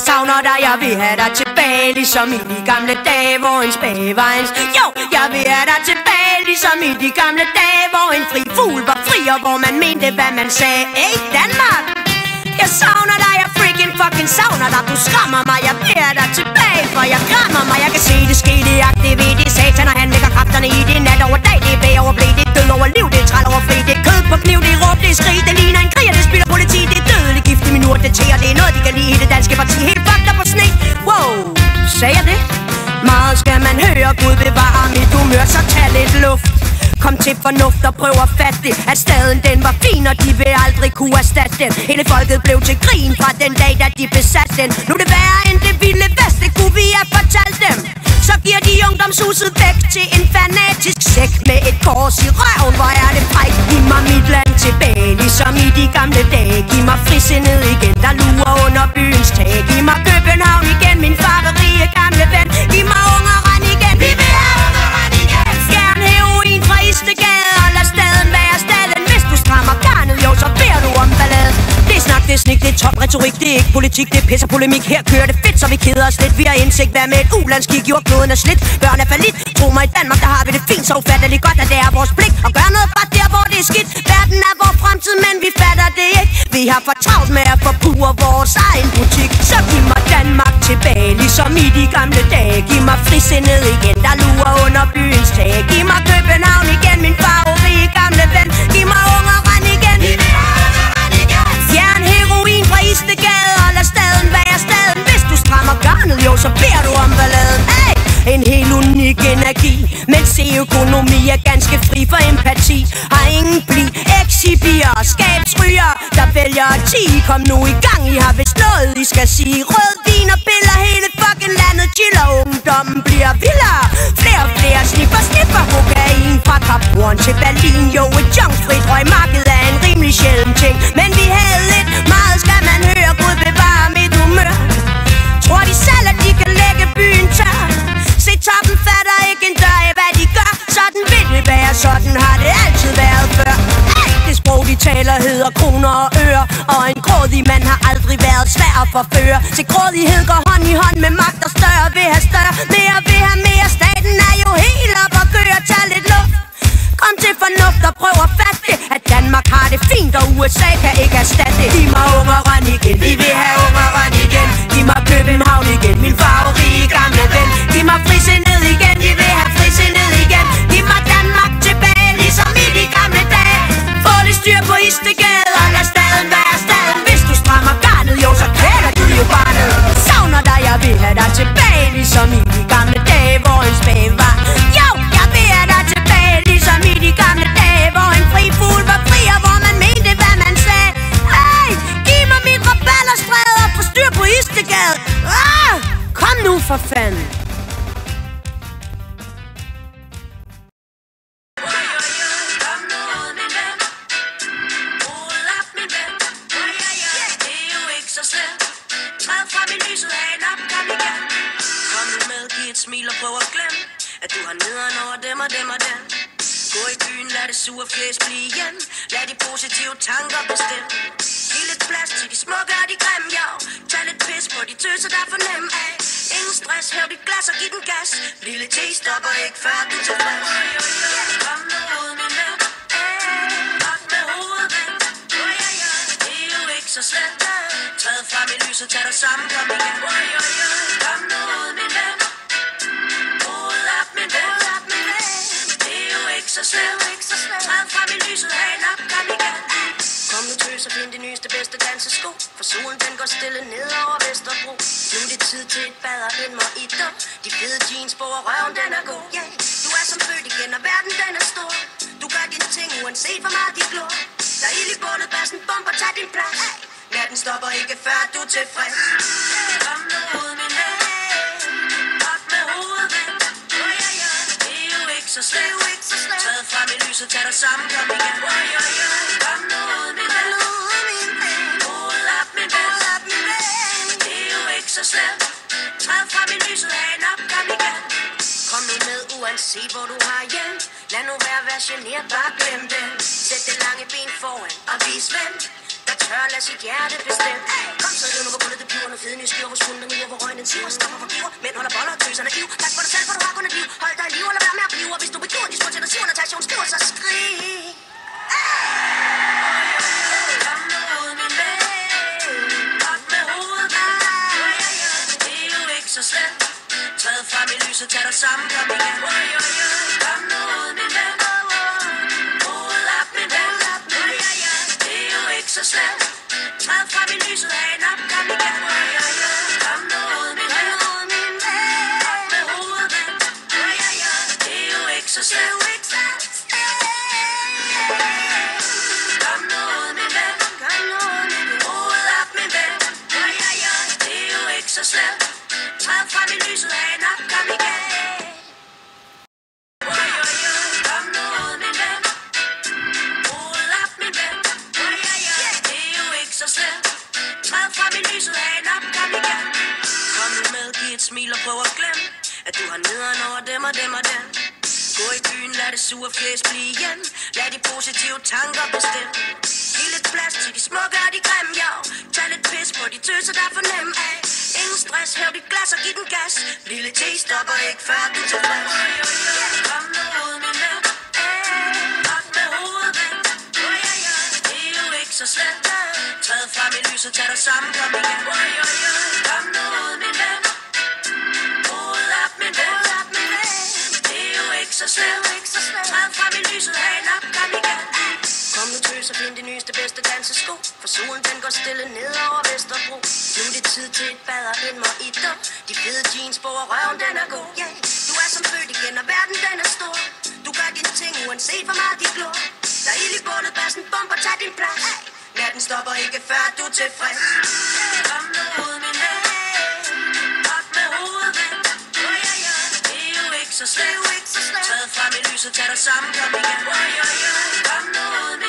savner dig, jeg vil have dig tilbage, ligesom i de gamle dage, hvor en spage var en... Jo, jeg vil have dig tilbage, ligesom i de gamle dage, hvor en fri fugl var fri, og hvor man mente, hvad man sagde. Hey, Danmark! Jeg savner dig, jeg freaking fucking savner dig. Du skræmmer mig, jeg vil have dig tilbage, for jeg græmmer mig. Jeg kan se det ske, det aktivere, det satan, og han lægger kræfterne i det. Nat over dag, det er bag over blæ, det er død over liv, det er træl over fri. Det er kød på kniv, det er råb, det er skrig, det ligner en krig, og det spiller politi. Det er dødelig gift i min urt, det tæer, det er noget, de kan lide i det danske parti. Helt fucked up på sne. Wow, sagde jeg det? Meget skal man høre, Gud bevare mit humør, så tag lidt luft. Kom til fornuft og prøv at fatte det, at staden den var fin, og de vil aldrig kunne erstatte den. Hele folket blev til grin fra den dag, da de besatte den. Nu er det værre end det vilde vest, det kunne vi have fortalt dem. Så giver de ungdomshuset væk til en fanatisk sæk med et kors i røven. Hvor er det fræk? Giv mig mit land tilbage, ligesom i de gamle dage. Giv mig frisindet igen, der lurer under byens tag. Giv mig København igen, min farverige gamle ven. Giv mig Ungeren igen, vi vil have Ungeren igen. Skærn heroin fra Istegade, og lad staden være staden. Hvis du strammer garnet, jo, så beder du om ballade. Det er snak, det er snik, det er top retorik, det er ikke politik, det er pis og polemik. Her kører det fedt, så vi keder os lidt. Vi har indsigt, hvad med et ulandskig, gjort kloden er slidt. Børn er fallit, tro mig, i Danmark, der har vi det fint. Så ufatteligt godt, at det er vores pligt at gøre noget bare der, hvor det er skidt. Verden er vores fremtid, men vi fatter det ikke. Vi har for travlt med at forpure vores egen butik. Så giv mig Danmark tilbage, ligesom i de gamle dage. Giv mig frisindet igen, der lurer under byens tag. Giv mig København igen, min farverige gamle ven. Giv mig Ungeren igen, fjern heroin fra Istegade, og lad staden være staden. Hvis du strammer garnet, jo, så beder du om balladen. Hey! En helt unik energi, men se økonomi er ganske fri for empati. Har ingen bli, exibier, skabsryger, der vælger at 10. Kom nu i gang, I har vist noget, I skal sige. Rød vin og piller, hele fucking landet chiller. Ungdommen bliver vildere, flere og flere sniffer kokain. Fra Kaphorn til Berlin, jo, et junkfrit røgmarked er en rimelig sjælden ting. Men vi havde lidt, meget skal man høre, Gud bevare mit humør. Tror de selv, at de kan lægge byen tør? Se, toppen fatter ikke en dør af, hvad de gør. Sådan vil det være, sådan har det altid været før. Hey, det sprog, de taler, hedder kroner og øre. Og en grådig mand har aldrig været svær at forføre. Se, grådighed går hånd i hånd med magt, og større vil have større. Mere vil have mere, staten er jo helt op og køre, tag lidt luft. Kom til fornuft og prøv at fatte det, at Danmark har det fint, og USA kan ikke erstatte det. Giv mig Ungeren igen, vi vil have Ungeren igen. Giv mig København igen, min farverige gamle ven. Giv mig frisindet igen, vi vil have frisindet igen. Giv mig Danmark tilbage, ligesom i de gamle dage. Få lidt styr på Istegade, og lad staden være staden. Hvis du strammer garnet, jo, så kvæler du jo barnet. Savner dig, jeg vil have dig tilbage, ligesom i de gamle dage, hvor en spage var. Jo, jeg vil have dig tilbage, ligesom i de gamle dage, hvor en fri fugl var fri, og hvor man mente, hvad man sagde. Hey, giv mig mit rabalderstræde og få styr på Istegade. Kom nu for fanden. Smil og prøv at glemme, at du har nederen over dem og dem og dem. Gå i byen, lad det sure flæs blive igen. Lad de positive tanker bestemme. Giv lidt plads til de smukke og de grimme, jo. Tag lidt pis på de tøser, der er for nem af. Ingen stress, hæv dit glas og giv den gas. Lille te stopper ikke, før du tager plads. Kom nu ud, min ven. Op med hovedet, ven. Det er jo ikke så slemt. Træd frem i lyset, tag dig sammen, kom igen. Kom nu ud, min ven. Det er jo ikke så slemt. Træd frem i lyset, hagen op, kom igen. Kom nu tøs og find de nyeste, bedste dansesko. For solen den går stille ned over Vesterbro. Nu er det tid til et bad og en mojito. De fede jeans på og røven den er god, yeah. Du er som født igen og verden den er stor. Du gør dine ting uanset hvor meget de glor. Der er ild i bålet, bassen bomber, tag din plads. Natten stopper ikke før du er tilfreds. Kom nu ud, min ven. Op med hovedet, ven. Det er jo ikke så slemt. Træd frem i lyset, tag dig sammen, kom igen. Kom nu ud, min ven. Hovedet op, min ven. Det er jo ikke så slemt. Træd frem i lyset, hagen op, kom igen. Kom nu med, uanset hvor du har hjem. Lad nu være generet, bare glem det. Sæt det lange ben foran og vis ven. Der ikke tør, lad sit hjerte bestemme. Kom så lønner på gulvet, det bliver noget fede nye styr, hvor svunden niver, hvor røgnen siver, stopper for giver. Mænd holder boller, tøserne giv. Tak for dig selv, for du har kun et liv. Hold dig i liv, og lad være med at blive. Og hvis du begiver de små til dig, siver, når tagsjon skriver, så skrig. Kom nu ud, min ven. Op med hovedet. Det er jo ikke så slemt. Træd frem i lyset, tag dig sammen, kom igen. Kom nu ud, min ven. Hovedet op, min ven. Det er jo ikke så slemt. Træd frem i lyset, hagen op, kom igen. Kom nu ud, min ven. Op med hovedet, ven. Det er jo ikke så slemt. Kom nu ud, min ven. Hovedet op, min ven. Det er jo ikke så slemt. Træd frem i lyset, hagen op, kom igen. Kom nu ud, min ven. Hovedet op, min ven. Det er jo ikke så slemt. Træd frem i lyset, hagen op, kom igen. Kom nu med, giv et smil og prøv at glemme, at du har nederen over dem og dem og dem. Gå i byen, lad det sure flæs blive igen. Lad de positive tanker bestemme. Giv lidt plads til de smukke og de grimme, jo. Tag lidt pis på de tøser, der er for nem af. Ingen stress, hæv dit glas og giv den gas. Lille te stopper ikke, før du er tilfreds. Kom nu ud, min ven. Op med hovedet, ven. Det er jo ikke så slemt. Træd frem i lyset, tag dig sammen, kom igen. Kom nu ud, min ven. Hovedet op, min ven. Det er jo ikke så slemt. Træd frem i lyset, hagen op, kom igen. Kom nu tøs og find de nyeste bedste dansesko. For solen den går stille ned over Vesterbro. Nu er det tid til et bad og en mojito. De fede jeans på og røven den er god, yeah. Du er som født igen og verden den er stor. Du gør dine ting uanset hvor meget de glor. Der er ild i bålet, bassen bomber, tag din plads. Natten stopper ikke før du er tilfreds. Kom nu ud, min ven. Op med hovedet, ven. Det er jo ikke så slemt. Træd frem i lyset, tag dig sammen, kom igen. Kom nu ud, min